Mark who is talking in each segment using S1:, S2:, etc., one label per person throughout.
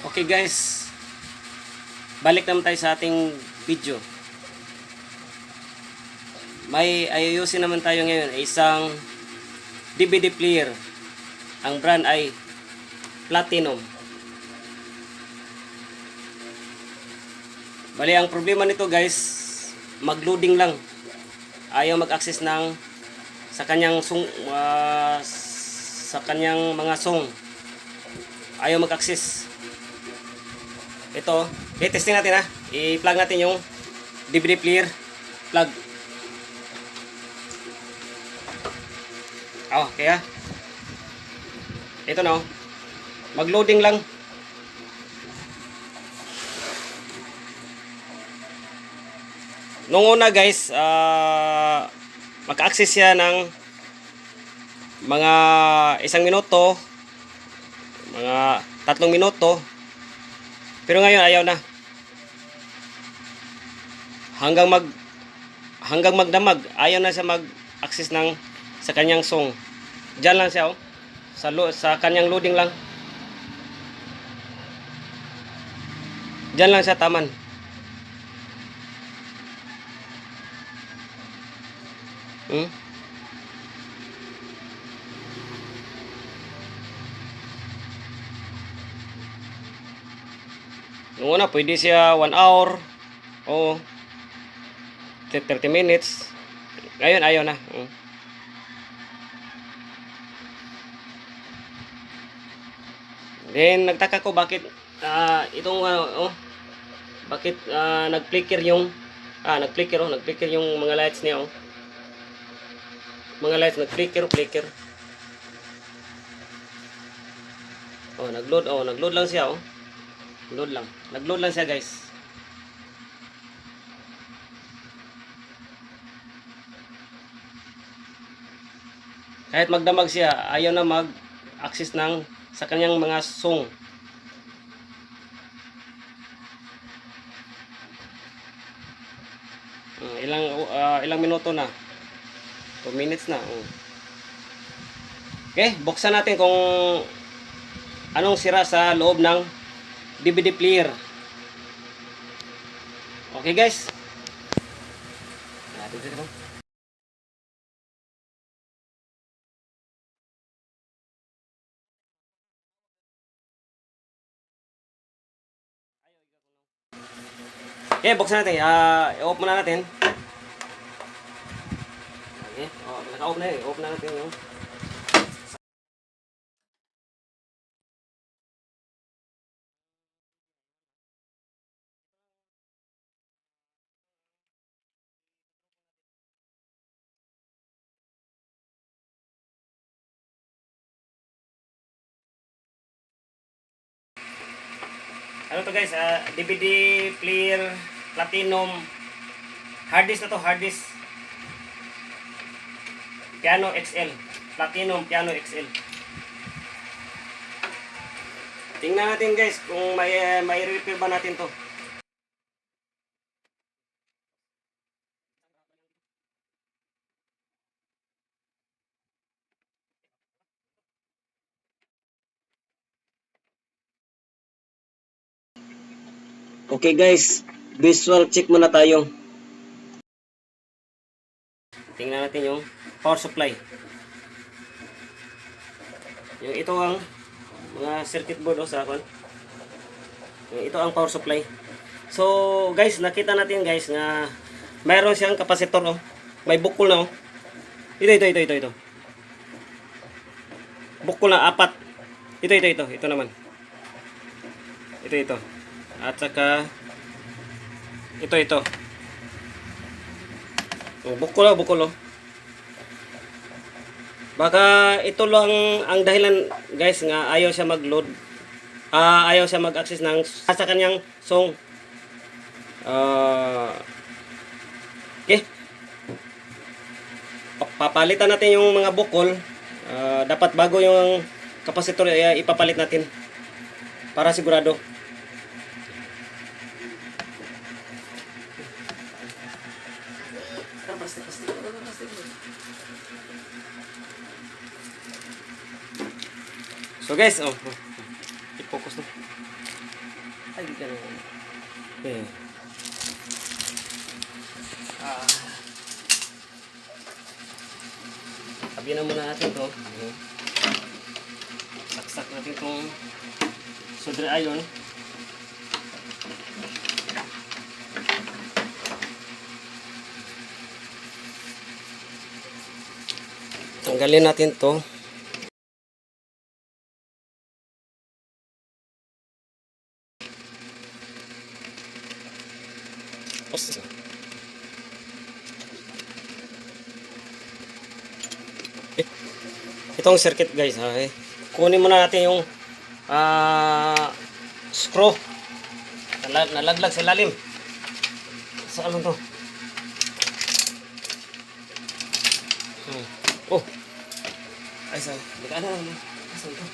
S1: Okay guys, balik naman tayo sa ating video. May ayusin naman tayo ngayon, isang DVD player. Ang brand ay Platinum. Bali, ang problema nito guys, mag-loading lang. Ayaw mag-access ng sa kanyang mga song. Ayaw mag-access. Ito, i-testing natin ha. I-plug natin yung DVD player. Plug. Okay ha. Ito na oh. Mag-loading lang. Nung una guys, maka-access siya ng mga 1 minuto, mga 3 minuto. Pero ngayon ayaw na. Hanggang magdamag, ayaw na siya mag-access ng sa kanyang song. Diyan lang siya oh. Sa kanyang loading lang. Diyan lang siya taman. Nung una, pwede siya 1 hour o 30 minutes. Ngayon, ayaw na. Then, nagtaka ko bakit bakit nag-flicker yung nag-flicker yung mga lights niya oh. Mga lights nag-flicker. Nag-load lang siya oh. Nag-load lang siya guys. Kahit magdamag siya, ayaw na mag-access ng sa kanyang mga song. Ilang minuto na? 2 minutes na. Okay, buksan natin kung anong sira sa loob ng DVD player. Okay guys. Okay, buksan natin. I-off muna natin. Okay, naka-off na eh. Off na natin yung ano to guys, DVD player Platinum hard disk na to, hard disk Piano XL, Platinum Piano XL. Tingnan natin guys kung may repair ba natin to. Okay guys, visual check muna tayo. Tingnan natin yung power supply. Yung ito ang mga circuit board sa akin. Ito ang power supply. So guys, nakita natin guys na mayroon siyang capacitor oh. May bukol na oh. Ito. Bukol na 4. Ito naman. Ito. At saka ito. Bukol oh. Baka ito lang ang dahilan guys nga ayaw siya mag-load. Ayaw siya mag-access ng sa kanyang song. Okay. Papalitan natin yung mga bukol. Dapat bago yung capacitor ipapalit natin para sigurado. So guys, i-focus na. Ay, di ka na. Okay. Tabi na muna natin to. Saksak natin itong solder iron. Tanggalin natin to. Itong circuit guys, okay. Kunin muna natin yung screw. Nalaglag sa ilalim. Sa ano to? Oh. Ay, sa likaan na. Saan to?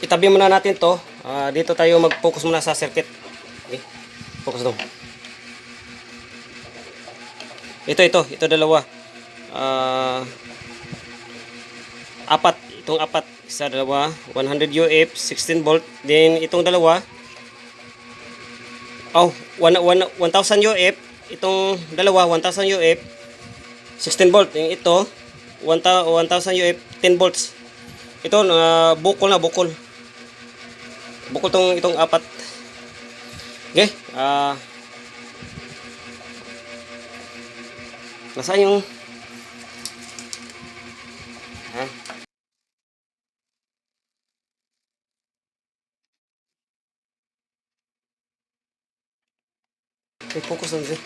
S1: Itabi muna natin to. Dito tayo mag-focus muna sa circuit. Okay. Focus doon. Ito dalawa. Apat. Itong apat. Isa, dalawa. 100 UF, 16 volt. Then, itong dalawa. 1,000 UF. Itong dalawa, 1,000 UF, 16 volt. Yung ito, 1,000 UF, 10 volts. Ito, bukol na, bukol. Bukol itong apat. Okay. Nasaan yung okay, focus on this.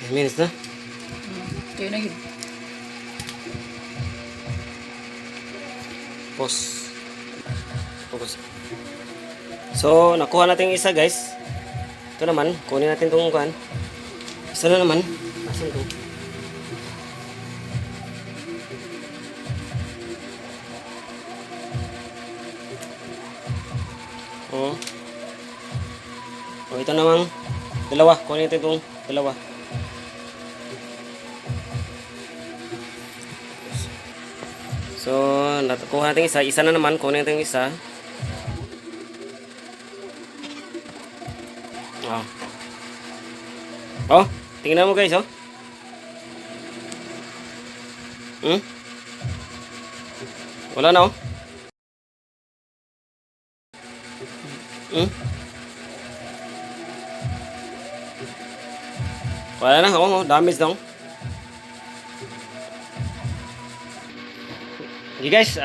S1: Minutes na.
S2: Kayo na yun.
S1: Pause. Focus. So, nakuha natin yung isa guys. Ito naman, kunin natin itong kuhan. Isa na naman. Asan ito? Ito namang dalawa. Kunin natin itong dalawa. So, nakuha natin isa. Isa na naman. Kunin natin isa. Tingnan mo guys, Wala na, Wala na, damage daw. Okay guys,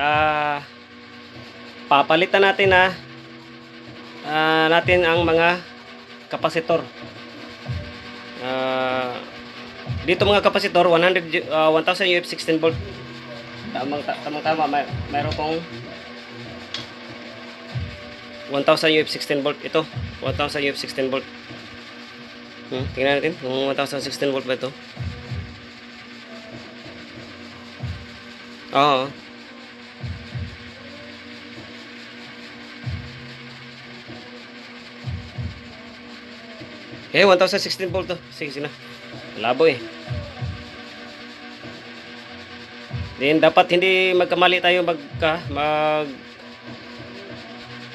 S1: papalitan natin natin ang mga kapasitor. Dito mga kapasitor 1,000 UF 16 volt. Tama, mayroon pong 1,000 UF 16 volt. Ito 1,000 UF 16 volt. Tingnan natin kung 1,016 volt ba ito. Oo. Eh, 1,016 volt to. Sige na. Labo eh. Then dapat hindi magkamali tayo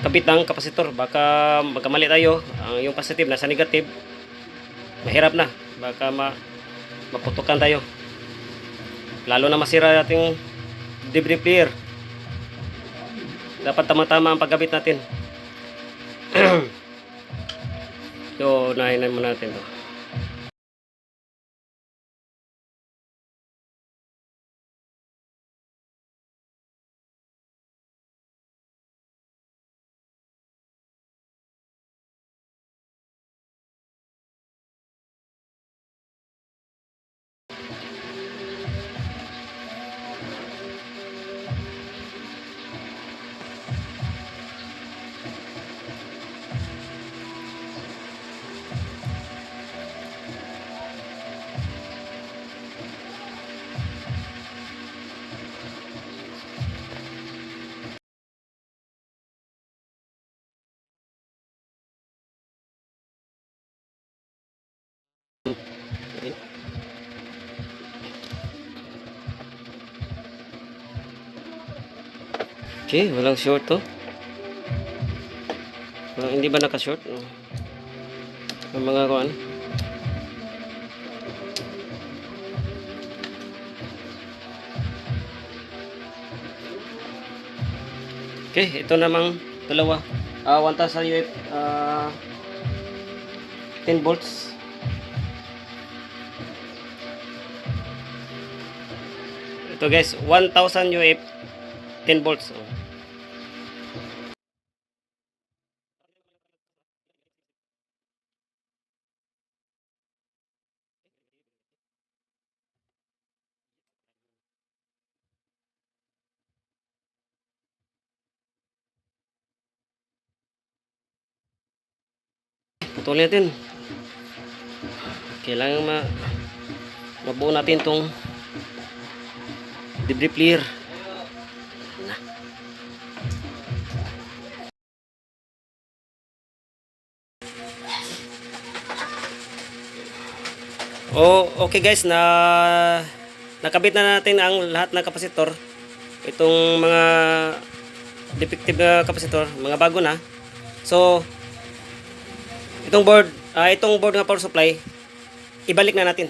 S1: kabit ng kapasitor. Baka magkamali tayo. Yung positive nasa negative. Mahirap na. Baka maputukan tayo. Lalo na masira ating DVD player. Dapat tama-tama ang pagkabit natin. So, unahin muna natin to. Okay, walang short to. Hindi ba naka-short? Ang mga kuan. Okay, ito namang dalawa. 1,000 UF 10 volts. Ito guys, 1,000 UF 10 volts. Putulin natin. Kailangan mabuo natin tong debriefler. Oh, okay guys, nakabit na natin ang lahat ng kapasitor. Itong mga defective na kapasitor, mga bago na. So, itong board ng power supply, ibalik na natin.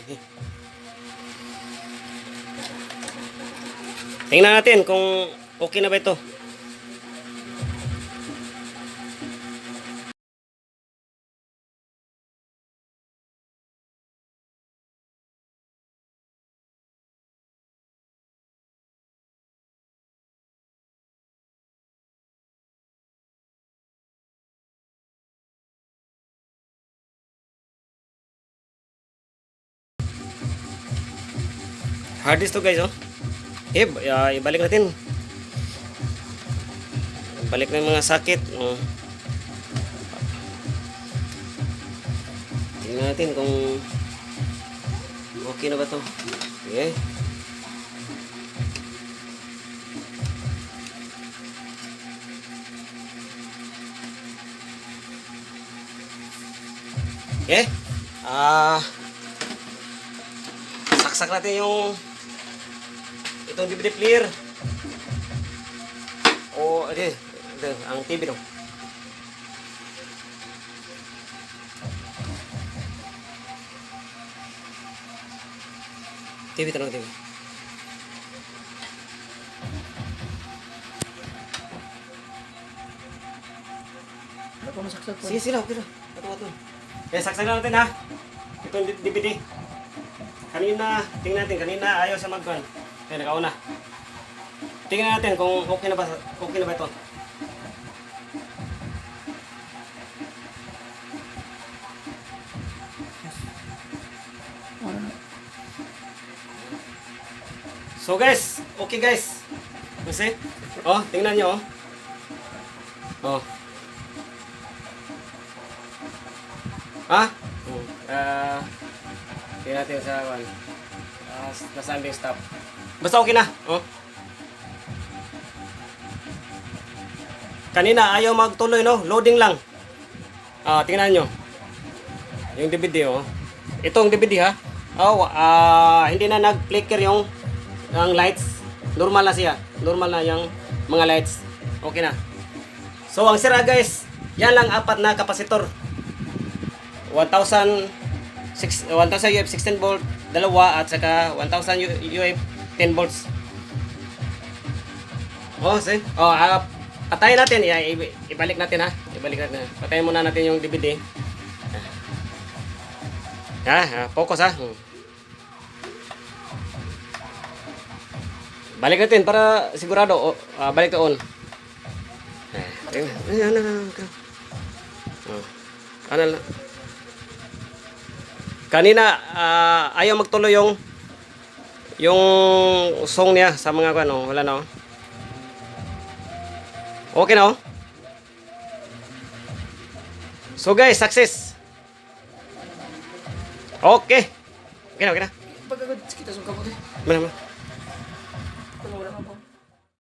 S1: Tingnan natin kung okay na ba ito. Hard disk to guys, oh. Ibalik natin. Balik na yung mga sakit. Tingnan natin kung okay na ba to. Okay. Okay. Saksak natin yung itong DVD player. Ang TV no. TV tanong TV.
S2: Ako masaksak po.
S1: Sige sila, okay na. Ito. Saksak na natin ha. Itong DVD. Tingnan natin, kanina ayaw siya mag-gun. Kaya nakauna. Tingnan natin kung okay na ba ito. So guys, okay guys. Kasi, tingnan nyo tingnan natin sa nasaan yung stop. Basta okay na. Kanina ayaw magtuloy no, loading lang. Tingnan nyo. Yung DVD Itong DVD ha. Hindi na nag-flicker yung lights. Normal na siya. Normal na yung mga lights. Okay na. So ang sira guys, yan lang apat na kapasitor. 1,000 UF 16 volt, dalawa at saka 1,000 UF 10 volts. Patayin natin. Ibalik natin ha. Patayin muna natin yung DVD. Focus ha. Balik natin para sigurado. Balik to on. Ano lang. Kanina ayaw magtuloy yung song niya sa mga ano, wala na. Okay na. So guys, success. Okay. Okay na.
S2: Pagkagod kita sa kamote.
S1: Mana.